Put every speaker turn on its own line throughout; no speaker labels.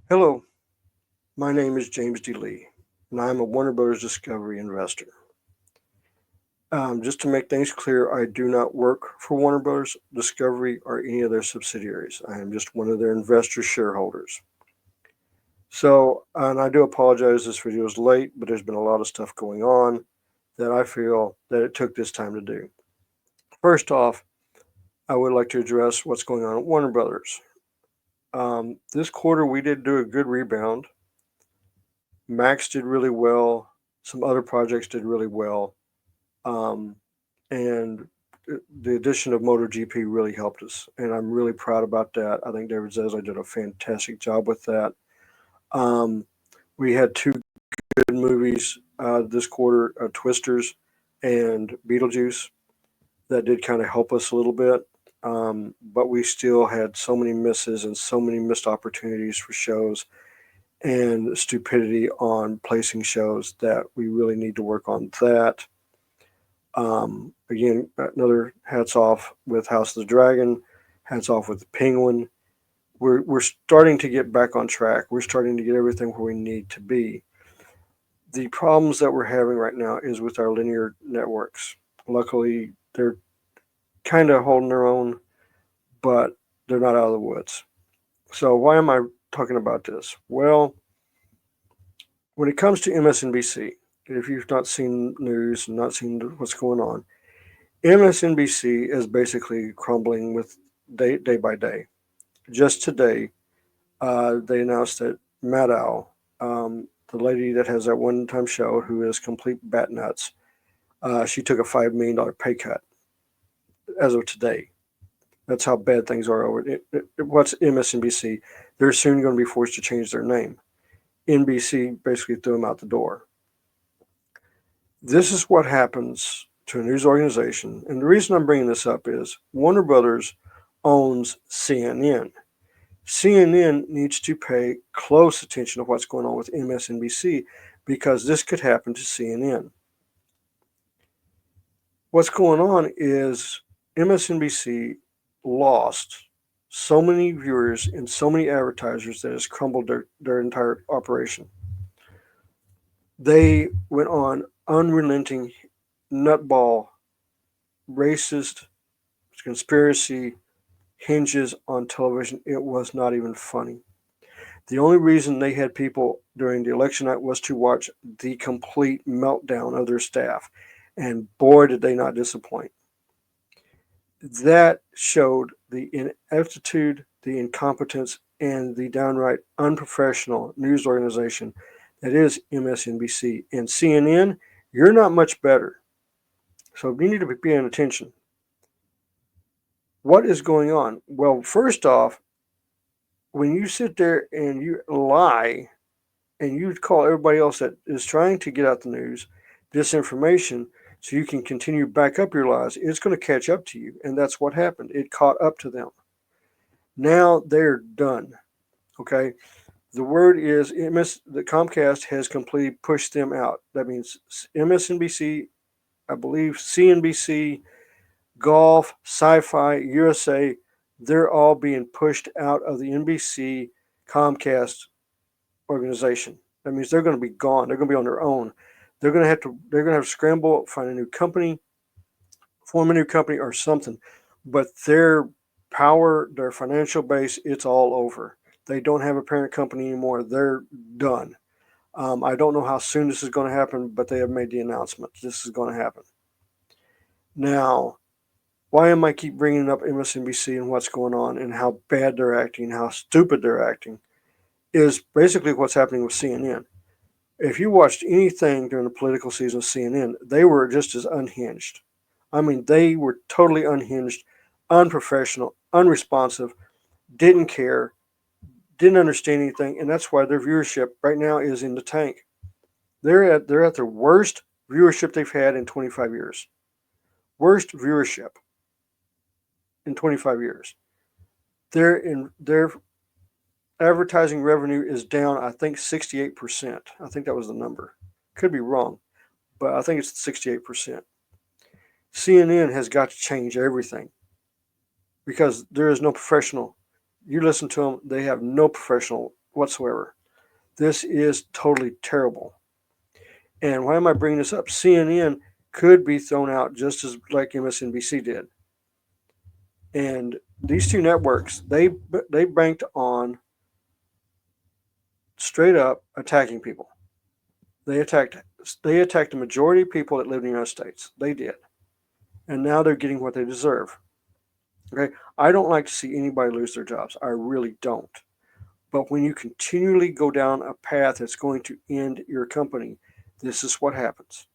Hello, my name is James D. Lee, and I am a Warner Bros. Discovery investor. Just to make things clear, I do not work for Warner Bros. Discovery or any of their subsidiaries. I am just one of their investor shareholders. And I do apologize this video is late, but there's been a lot of stuff going on that I feel that it took this time to do. First off, I would like to address what's going on at Warner Brothers. This quarter, we did do a good rebound. Max did really well. Some other projects did really well. Um, and the addition of MotoGP really helped us. And I'm really proud about that. I think David Zaslav did a fantastic job with that. Um, we had two good movies this quarter, Twisters and Beetlejuice, that did kind of help us a little bit. But we still had so many misses and so many missed opportunities for shows and stupidity on placing shows that we really need to work on that. Again, another hats off with House of the Dragon, hats off with the Penguin. We're starting to get back on track. We're starting to get everything where we need to be. The problems that we're having right now is with our linear networks. Luckily, they're kind of holding their own, but they're not out of the woods. So why am I talking about this? Well, when it comes to MSNBC, if you've not seen news and not seen what's going on, MSNBC is basically crumbling with day by day. Just today, they announced that Maddow, the lady that has that one-time show who is complete bat nuts, she took a $5 million pay cut as of today. That's how bad things are over it. What's MSNBC? They're soon going to be forced to change their name. NBC basically threw them out the door. This is what happens to a news organization. And the reason I'm bringing this up is Warner Brothers owns CNN. CNN needs to pay close attention to what's going on with MSNBC because this could happen to CNN. What's going on is MSNBC lost so many viewers and so many advertisers that has crumbled their entire operation. They went on unrelenting nutball, racist, conspiracy hinges on television. It was not even funny. The only reason they had people during the election night was to watch the complete meltdown of their staff. And boy, did they not disappoint. That showed the ineptitude, the incompetence, and the downright unprofessional news organization that is MSNBC. And CNN, you're not much better. So you need to be paying attention. What is going on? Well, first off, when you sit there and you lie and you call everybody else that is trying to get out the news disinformation so you can continue back up your lies, it's going to catch up to you. And that's what happened. It caught up to them. Now they're done. Okay. The word is the Comcast has completely pushed them out. That means MSNBC, I believe CNBC, Golf, Sci-Fi, USA, they're all being pushed out of the NBC Comcast organization. That means they're going to be gone. They're going to be on their own. They're going to have to scramble, find a new company, form a new company or something. But their power, their financial base, it's all over. They don't have a parent company anymore. They're done. I don't know how soon this is going to happen, but they have made the announcement. This is going to happen. Now, why am I keep bringing up MSNBC and what's going on and how bad they're acting and how stupid they're acting is basically what's happening with CNN. If you watched anything during the political season of CNN, they were just as unhinged. I mean, they were totally unhinged, unprofessional, unresponsive, didn't care, didn't understand anything, and that's why their viewership right now is in the tank. They're at their worst viewership they've had in 25 years. Worst viewership in 25 years. Their advertising revenue is down, I think 68%. I think that was the number. Could be wrong, but I think it's 68%. CNN has got to change everything because there is no professional. You listen to them, they have no professional whatsoever. This is totally terrible. And why am I bringing this up? CNN could be thrown out just as like MSNBC did. And these two networks, they banked on straight up attacking people. They attacked the majority of people that live in the United States. They did. And now they're getting what they deserve. Okay? I don't like to see anybody lose their jobs. I really don't. But when you continually go down a path that's going to end your company, this is what happens.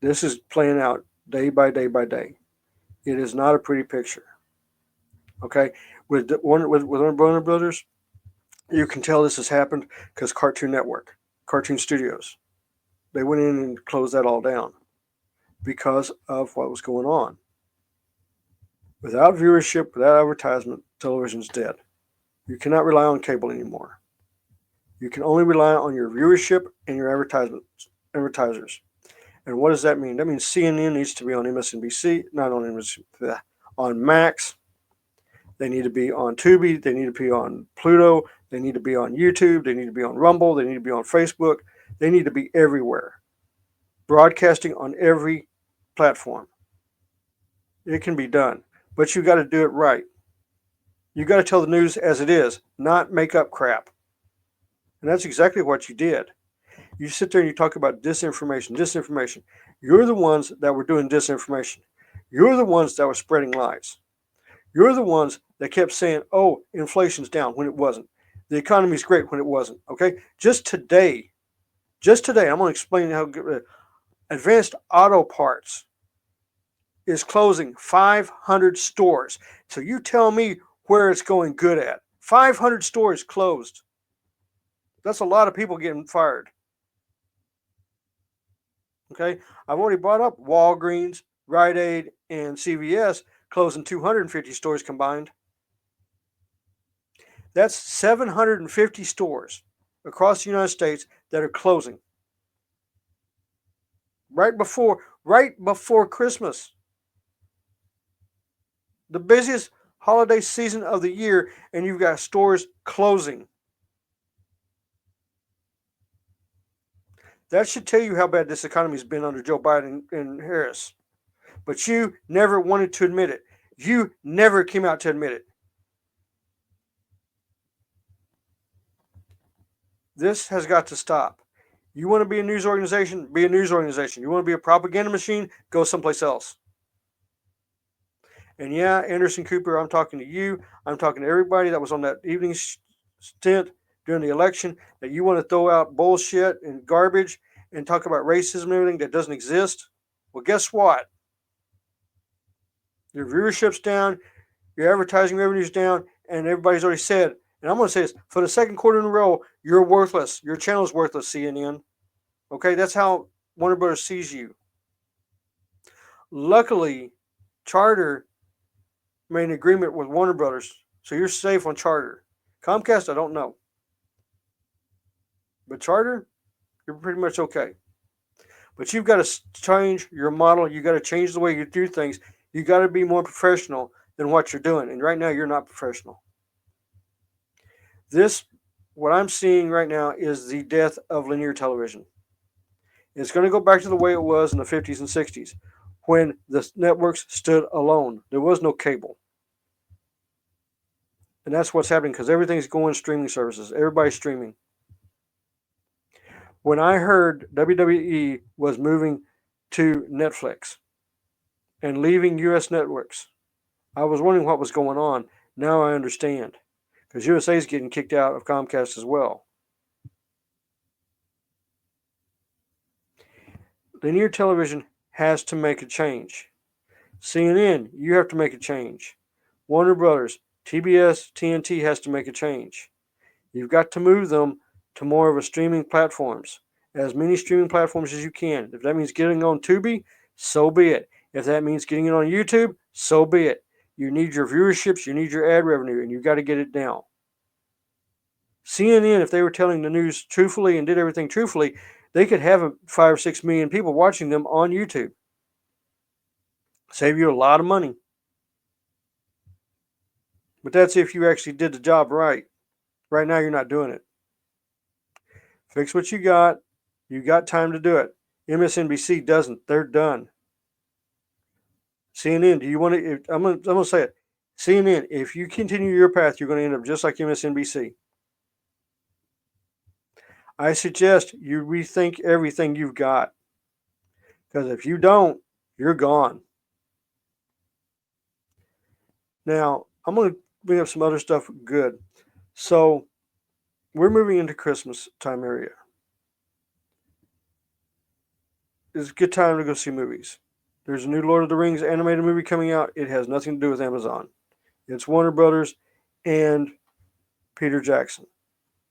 This is playing out day by day by day. It is not a pretty picture. Okay? With Warner Brothers, you can tell this has happened because Cartoon Network, Cartoon Studios, they went in and closed that all down because of what was going on. Without viewership, without advertisement, television's dead. You cannot rely on cable anymore. You can only rely on your viewership and your advertisers. And what does that mean? That means CNN needs to be on MSNBC, not on MSNBC, on Max. They need to be on Tubi. They need to be on Pluto. They need to be on YouTube. They need to be on Rumble. They need to be on Facebook. They need to be everywhere. Broadcasting on every platform. It can be done, but you got to do it right. You got to tell the news as it is, not make up crap. And that's exactly what you did. You sit there and you talk about disinformation. You're the ones that were doing disinformation. You're the ones that were spreading lies. You're the ones that kept saying, oh, inflation's down when it wasn't. The economy's great when it wasn't. Okay? Just today, I'm going to explain how Advanced Auto Parts is closing 500 stores. So you tell me where it's going good at. 500 stores closed. That's a lot of people getting fired. Okay? I've already brought up Walgreens, Rite Aid, and CVS closing 250 stores combined. That's 750 stores across the United States that are closing. Right before Christmas. The busiest holiday season of the year, and you've got stores closing. That should tell you how bad this economy's been under Joe Biden and Harris. But you never wanted to admit it. You never came out to admit it. This has got to stop. You want to be a news organization? Be a news organization. You want to be a propaganda machine? Go someplace else. And yeah, Anderson Cooper, I'm talking to you. I'm talking to everybody that was on that evening stint during the election, that you want to throw out bullshit and garbage and talk about racism and everything that doesn't exist. Well, guess what? Your viewership's down, your advertising revenue's down, and everybody's already said, and I'm going to say this, for the second quarter in a row, you're worthless. Your channel's worthless, CNN. Okay, that's how Warner Brothers sees you. Luckily, Charter made an agreement with Warner Brothers, so you're safe on Charter. Comcast, I don't know. But Charter, you're pretty much okay. But you've got to change your model. You've got to change the way you do things. You've got to be more professional than what you're doing. And right now, you're not professional. What I'm seeing right now is the death of linear television. It's going to go back to the way it was in the 50s and 60s when the networks stood alone. There was no cable. And that's what's happening because everything's going streaming services. Everybody's streaming. When I heard WWE was moving to Netflix and leaving U.S. networks, I was wondering what was going on. Now I understand. Because USA is getting kicked out of Comcast as well. Linear television has to make a change. CNN, you have to make a change. Warner Brothers, TBS, TNT has to make a change. You've got to move them to more of a streaming platforms. As many streaming platforms as you can. If that means getting on Tubi, so be it. If that means getting it on YouTube, so be it. You need your viewerships, you need your ad revenue, and you've got to get it now. CNN, if they were telling the news truthfully and did everything truthfully, they could have 5 or 6 million people watching them on YouTube. Save you a lot of money. But that's if you actually did the job right. Right now, you're not doing it. Fix what you got. You got time to do it. MSNBC doesn't. They're done. CNN, do you want to? I'm gonna say it. CNN, if you continue your path, you're going to end up just like MSNBC. I suggest you rethink everything you've got, because if you don't, you're gone. Now, I'm going to bring up some other stuff good. So, we're moving into Christmas time area. It's a good time to go see movies. There's a new Lord of the Rings animated movie coming out. It has nothing to do with Amazon. It's Warner Brothers and Peter Jackson.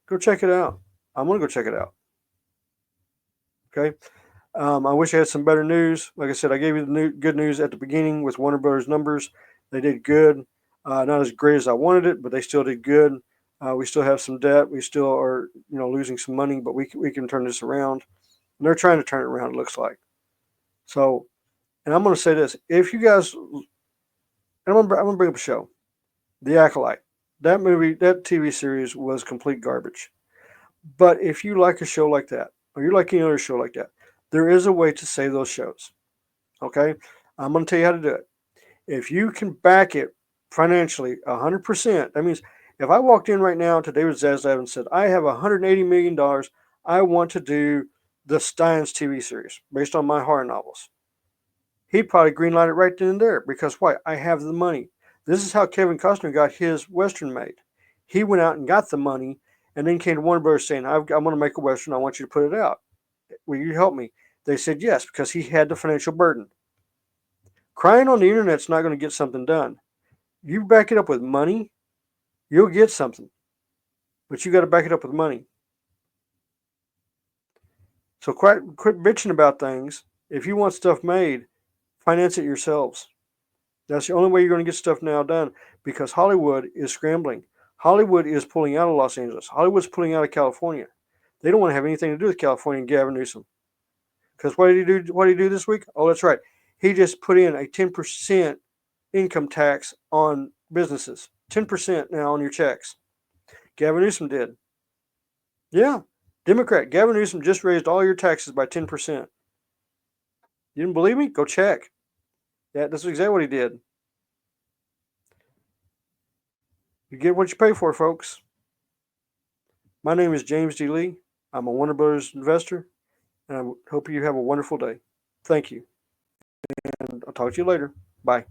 Go check it out. I'm going to go check it out. Okay. I wish I had some better news. Like I said, I gave you the good news at the beginning with Warner Brothers numbers. They did good. Not as great as I wanted it, but they still did good. We still have some debt. We still are, losing some money, but we can turn this around. And they're trying to turn it around, it looks like. So, and I'm going to say this. If you guys, I'm going to bring up a show, The Acolyte. That movie, that TV series was complete garbage. But if you like a show like that, or you like any other show like that, there is a way to save those shows. Okay? I'm going to tell you how to do it. If you can back it financially 100%, that means if I walked in right now to David Zaslav and said, I have $180 million, I want to do the Steins TV series based on my horror novels. He'd probably greenlight it right then and there because why? I have the money. This is how Kevin Costner got his Western made. He went out and got the money and then came to Warner Brothers saying, I'm going to make a Western. I want you to put it out. Will you help me? They said yes, because he had the financial burden. Crying on the internet's not going to get something done. You back it up with money, you'll get something. But you got to back it up with money. So quit bitching about things. If you want stuff made, finance it yourselves. That's the only way you're going to get stuff now done, because Hollywood is scrambling. Hollywood is pulling out of Los Angeles. Hollywood's pulling out of California. They don't want to have anything to do with California and Gavin Newsom. Because what did he do? What did he do this week? Oh, that's right. He just put in a 10% income tax on businesses. 10% now on your checks. Gavin Newsom did. Yeah. Democrat. Gavin Newsom just raised all your taxes by 10%. You didn't believe me? Go check. Yeah, that's exactly what he did. You get what you pay for, folks. My name is James D. Lee. I'm a Warner Brothers investor, and I hope you have a wonderful day. Thank you. And I'll talk to you later. Bye.